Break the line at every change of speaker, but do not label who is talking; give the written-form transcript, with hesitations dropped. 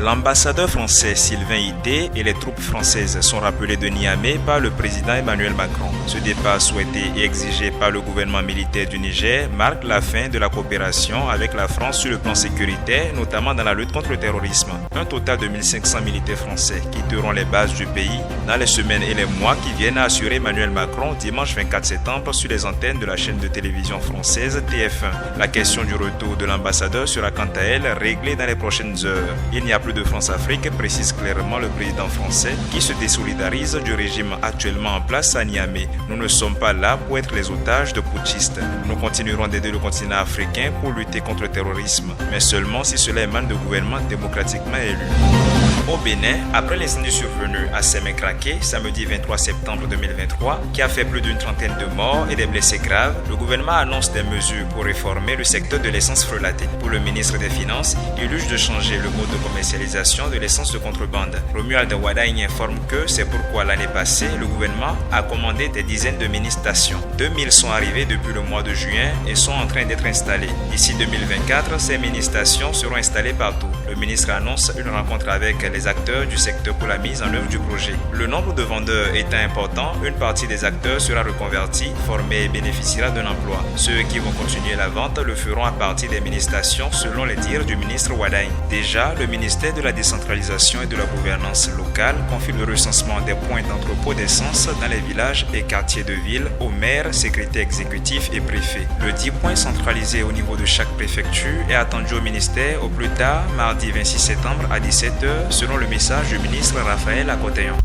L'ambassadeur français Sylvain Ité et les troupes françaises sont rappelés de Niamey par le président Emmanuel Macron. Ce départ souhaité et exigé par le gouvernement militaire du Niger marque la fin de la coopération avec la France sur le plan sécuritaire, notamment dans la lutte contre le terrorisme. Un total de 1500 militaires français quitteront les bases du pays dans les semaines et les mois qui viennent, a assuré Emmanuel Macron dimanche 24 septembre sur les antennes de la chaîne de télévision française TF1. La question du retour de l'ambassadeur sera quant à elle réglée dans les prochaines heures. Il n'y a plus de France-Afrique, précise clairement le président français, qui se désolidarise du régime actuellement en place à Niamey. Nous ne sommes pas là pour être les otages de putschistes. Nous continuerons d'aider le continent africain pour lutter contre le terrorisme, mais seulement si cela émane de gouvernements démocratiquement élus. Au Bénin, après l'incendie survenu à Sémékraké samedi 23 septembre 2023, qui a fait plus d'une trentaine de morts et des blessés graves, le gouvernement annonce des mesures pour réformer le secteur de l'essence frelatée. Pour le ministre des Finances, il urge de changer le mode de commercialisation de l'essence de contrebande. Romuald Wadagne informe que c'est pourquoi l'année passée, le gouvernement a commandé des dizaines de mini-stations. 2000 sont arrivées depuis le mois de juin et sont en train d'être installées. D'ici 2024, ces mini-stations seront installées partout. Le ministre annonce une rencontre avec les acteurs du secteur pour la mise en œuvre du projet. Le nombre de vendeurs étant important, une partie des acteurs sera reconvertie, formée et bénéficiera d'un emploi. Ceux qui vont continuer la vente le feront à partir des mini-stations selon les dires du ministre Wadagne. Déjà, le ministère de la décentralisation et de la gouvernance locale confie le recensement des points d'entrepôt d'essence dans les villages et quartiers de ville aux maires, secrétaires exécutifs et préfets. Le 10 points centralisé au niveau de chaque préfecture est attendu au ministère au plus tard mardi 26 septembre à 17h selon le message du ministre Raphaël Akothéan.